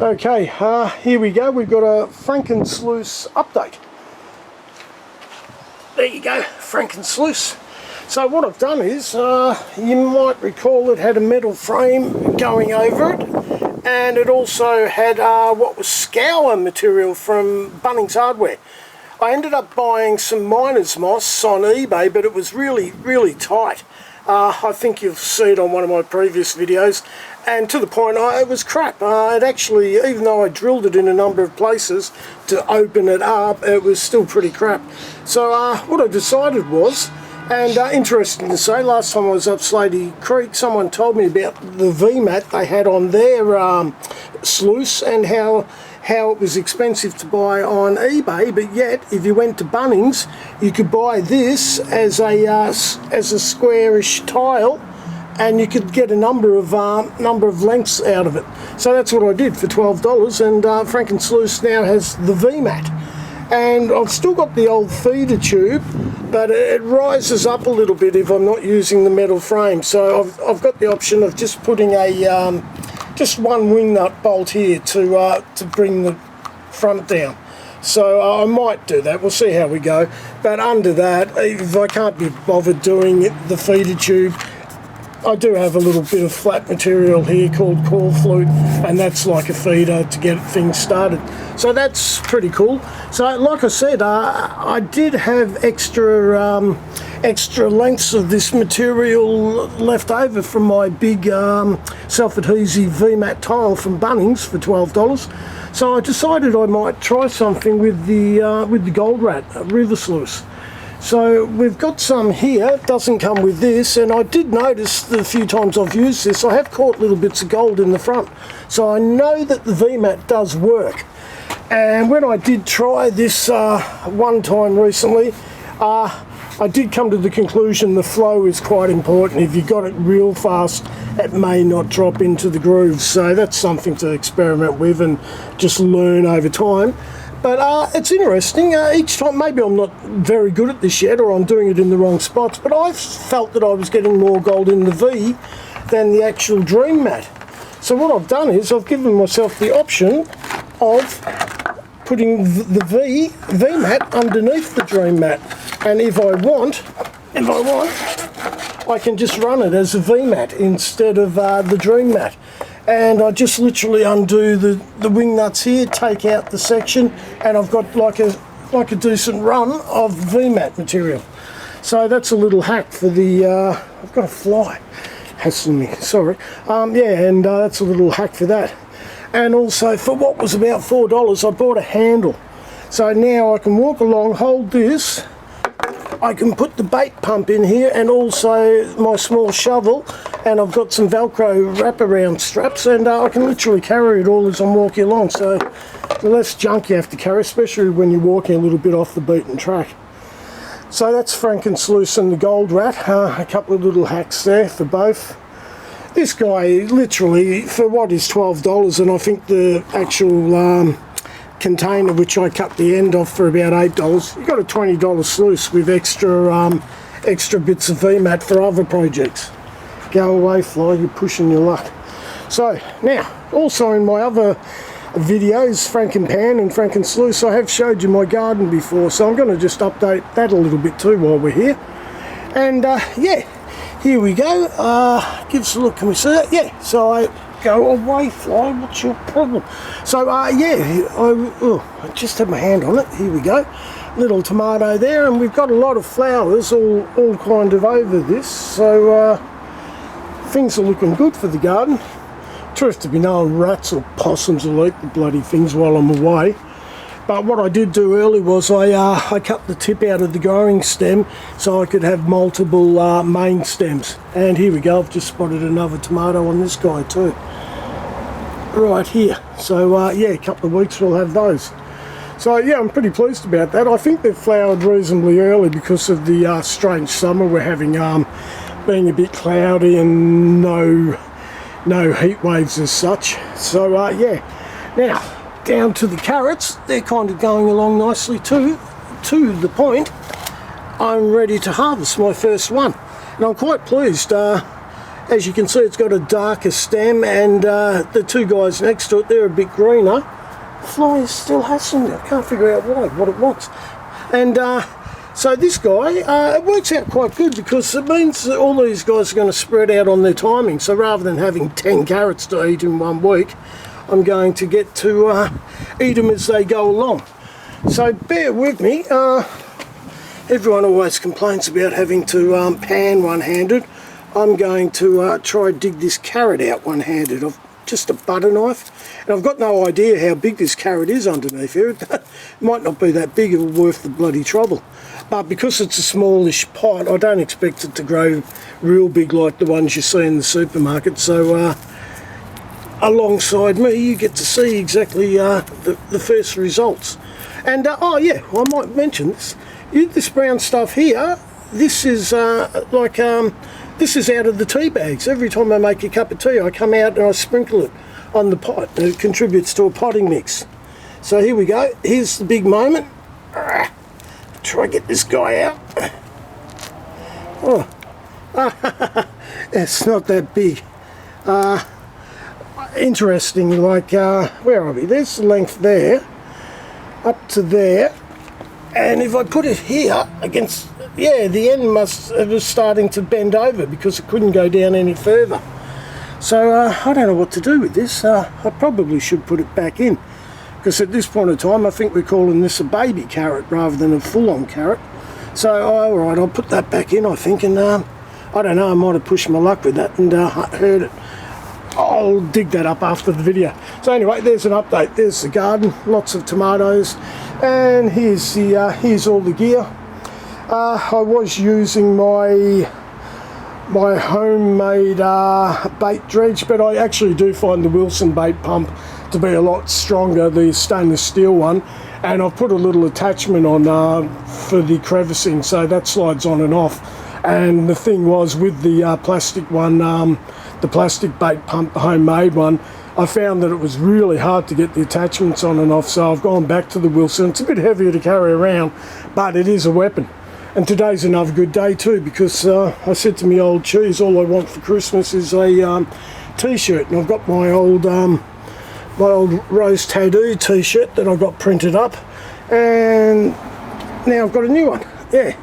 Okay, here we go. We've got a FrankenSluice update. There you go, FrankenSluice. So what I've done is, you might recall it had a metal frame going over it, and it also had what was scour material from Bunnings Hardware. I ended up buying some miner's moss on eBay, but it was really tight. I think you'll see it on one of my previous videos, and to the point it was crap. It actually, even though I drilled it in a number of places to open it up, it was still pretty crap. So what I decided was, and interesting to say, last time I was up Slatey Creek, someone told me about the VMAT they had on their sluice, and how it was expensive to buy on eBay, but yet if you went to Bunnings you could buy this as a squarish tile, and you could get a number of lengths out of it. So that's what I did for $12, and FrankenSluice now has the VMAT. And I've still got the old feeder tube, but it rises up a little bit if I'm not using the metal frame. So I've got the option of just putting a just one wing nut bolt here to bring the front down. So I might do that. We'll see how we go. But under that, if I can't be bothered doing the feeder tube, I do have a little bit of flat material here called core flute, and that's like a feeder to get things started. So that's pretty cool. So like I said, I did have extra lengths of this material left over from my big self-adhesive VMAT tile from Bunnings for $12. So I decided I might try something with the Gold Rat River Sluice. So we've got some here. It doesn't come with this, and I did notice the few times I've used this, I have caught little bits of gold in the front. So I know that the VMAT does work. And when I did try this one time recently, I did come to the conclusion the flow is quite important. If you got it real fast, it may not drop into the grooves. So that's something to experiment with and just learn over time. But it's interesting. Each time, maybe I'm not very good at this yet, or I'm doing it in the wrong spots, but I've felt that I was getting more gold in the V than the actual Dream Mat. So what I've done is I've given myself the option of putting the VMAT underneath the Dream Mat, and if I want, I can just run it as a VMAT instead of the Dream Mat. And I just literally undo the wing nuts here, take out the section, and I've got like a decent run of VMAT material. So that's a little hack for the I've got a fly hassling me, sorry. Yeah, and that's a little hack for that. And also, for what was about $4, I bought a handle. So now I can walk along, hold this, I can put the bait pump in here, and also my small shovel, and I've got some Velcro wraparound straps, and I can literally carry it all as I'm walking along. So the less junk you have to carry, especially when you're walking a little bit off the beaten track. So that's FrankenSluice and the Gold Rat. A couple of little hacks there for both. This guy literally, for what is $12, and I think the actual container, which I cut the end off for about $8, you got a $20 sluice with extra bits of VMAT for other projects. Go away, fly, you're pushing your luck. So now, also in my other videos, FrankenPan and FrankenSluice, I have showed you my garden before, so I'm going to just update that a little bit too while we're here. And yeah, here we go. Give us a look, can we see it? Yeah, so I go away, fly, what's your problem? So yeah, I just had my hand on it. Here we go, little tomato there, and we've got a lot of flowers all kind of over this, so things are looking good for the garden. Truth to be known, rats or possums will eat the bloody things while I'm away. But what I did do early was I cut the tip out of the growing stem so I could have multiple main stems. And here we go, I've just spotted another tomato on this guy too. Right here. So yeah, a couple of weeks we'll have those. So yeah, I'm pretty pleased about that. I think they've flowered reasonably early because of the strange summer we're having, being a bit cloudy and no heat waves as such. So yeah, now down to the carrots. They're kind of going along nicely too, to the point I'm ready to harvest my first one, and I'm quite pleased. As you can see, it's got a darker stem, and the two guys next to it, they're a bit greener. The fly is still hatching. I can't figure out why, what it wants. And so this guy, it works out quite good because it means that all these guys are going to spread out on their timing. So rather than having 10 carrots to eat in 1 week, I'm going to get to eat them as they go along. So bear with me. Everyone always complains about having to pan one-handed. I'm going to try and dig this carrot out one-handed. I've just a butter knife, and I've got no idea how big this carrot is underneath here. It might not be that big or worth the bloody trouble. But because it's a smallish pot, I don't expect it to grow real big like the ones you see in the supermarket. So alongside me, you get to see exactly the first results. And oh yeah, I might mention this. This brown stuff here, this is this is out of the tea bags. Every time I make a cup of tea, I come out and I sprinkle it on the pot. It contributes to a potting mix. So here we go. Here's the big moment. Try to get this guy out. Oh, it's not that big. Interesting, like, where are we? There's the length there, up to there. And if I put it here against, yeah, the end it was starting to bend over because it couldn't go down any further. So I don't know what to do with this. I probably should put it back in, because at this point in time I think we're calling this a baby carrot rather than a full-on carrot. So alright, I'll put that back in, I think, and I don't know, I might have pushed my luck with that and hurt it. I'll dig that up after the video. So anyway, there's an update. There's the garden, lots of tomatoes, and here's the here's all the gear. I was using my homemade bait dredge, but I actually do find the Wilson bait pump to be a lot stronger, the stainless steel one, and I've put a little attachment on for the crevicing, so that slides on and off. And the thing was, with the plastic one, the plastic bait pump, the homemade one, I found that it was really hard to get the attachments on and off, so I've gone back to the Wilson. It's a bit heavier to carry around, but it is a weapon. And today's another good day too, because I said to my old cheese, all I want for Christmas is a T-shirt, and I've got my old Rose Tattoo T-shirt that I got printed up, and now I've got a new one. Yeah,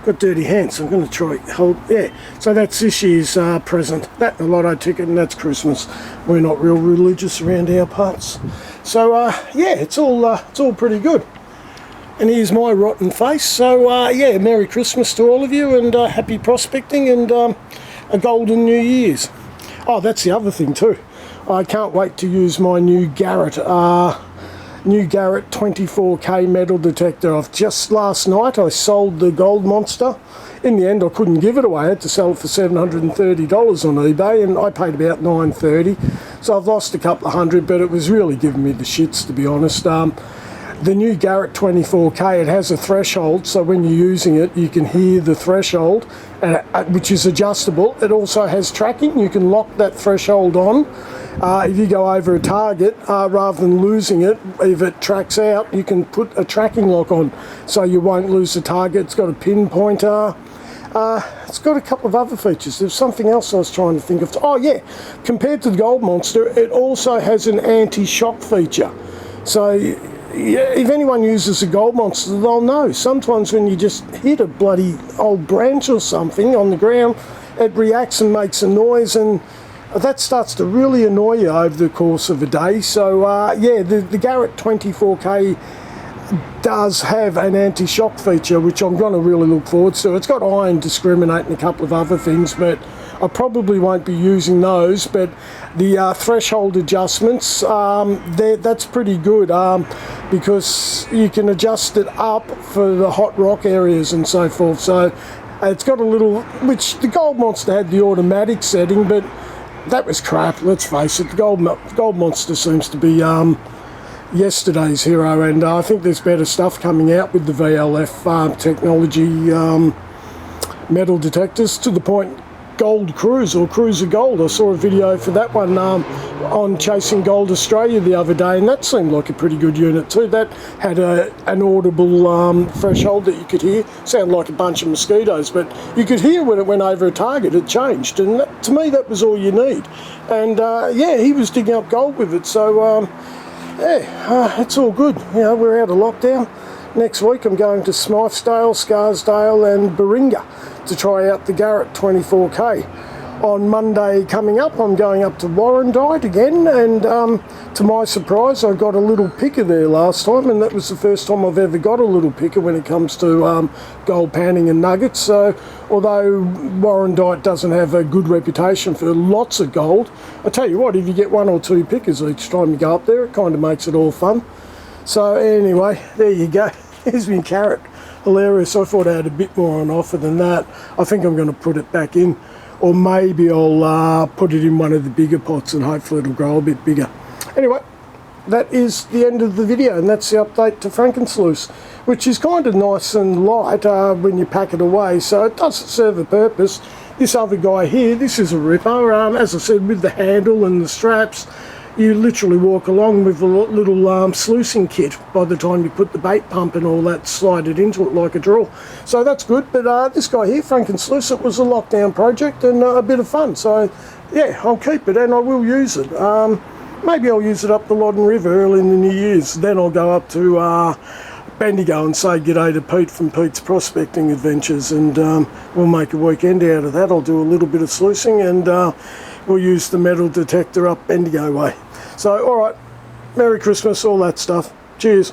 got dirty hands, so I'm going to try hold. Yeah, so that's this year's present. That and a lotto ticket, and that's Christmas. We're not real religious around our parts, so yeah, it's all pretty good. And here's my rotten face. So yeah, Merry Christmas to all of you, and happy prospecting, and a golden New Year's. Oh, that's the other thing too. I can't wait to use my new Garrett 24K metal detector. Just last night I sold the Gold Monster. In the end I couldn't give it away. I had to sell it for $730 on eBay, and I paid about $930. So I've lost a couple of hundred, but it was really giving me the shits, to be honest. The new Garrett 24K, it has a threshold, so when you're using it you can hear the threshold, which is adjustable. It also has tracking. You can lock that threshold on. If you go over a target, rather than losing it, if it tracks out, you can put a tracking lock on so you won't lose the target. It's got a pinpointer. It's got a couple of other features. There's something else I was trying to think of. Oh yeah, compared to the Gold Monster, it also has an anti-shock feature. So yeah, if anyone uses a Gold Monster, they'll know. Sometimes when you just hit a bloody old branch or something on the ground, it reacts and makes a noise, and that starts to really annoy you over the course of a day. So yeah, the Garrett 24K does have an anti-shock feature, which I'm going to really look forward to. It's got iron discriminate and a couple of other things, but I probably won't be using those. But the threshold adjustments, that's pretty good, because you can adjust it up for the hot rock areas and so forth. So it's got a little, which the Gold Monster had the automatic setting, but that was crap, let's face it. The Gold Monster seems to be yesterday's hero, and I think there's better stuff coming out with the VLF technology metal detectors, to the point Gold Cruise or Cruise of Gold. I saw a video for that one on Chasing Gold Australia the other day, and that seemed like a pretty good unit too. That had an audible threshold that you could hear. Sounded like a bunch of mosquitoes, but you could hear when it went over a target, it changed, and that, to me that was all you need. And yeah, he was digging up gold with it, so yeah, it's all good. You know, we're out of lockdown. Next week I'm going to Smythesdale, Scarsdale and Baringa to try out the Garrett 24K. On Monday coming up I'm going up to Warrandyte again, and to my surprise I got a little picker there last time, and that was the first time I've ever got a little picker when it comes to gold panning and nuggets. So although Warrandyte doesn't have a good reputation for lots of gold, I tell you what, if you get 1 or 2 pickers each time you go up there, it kind of makes it all fun. So anyway, there you go. Here's my carrot. Hilarious. I thought I had a bit more on offer than that. I think I'm going to put it back in, or maybe I'll put it in one of the bigger pots and hopefully it'll grow a bit bigger. Anyway, that is the end of the video, and that's the update to FrankenSluice, which is kind of nice and light when you pack it away, so it does serve a purpose. This other guy here, this is a ripper, as I said, with the handle and the straps. You literally walk along with a little sluicing kit by the time you put the bait pump and all that, slide it into it like a drill. So that's good, but this guy here, FrankenSluice, it was a lockdown project and a bit of fun. So yeah, I'll keep it and I will use it. Maybe I'll use it up the Loddon River early in the New Year's. Then I'll go up to Bendigo and say g'day to Pete from Pete's Prospecting Adventures, and we'll make a weekend out of that. I'll do a little bit of sluicing and we'll use the metal detector up Bendigo way. So, alright, Merry Christmas, all that stuff. Cheers.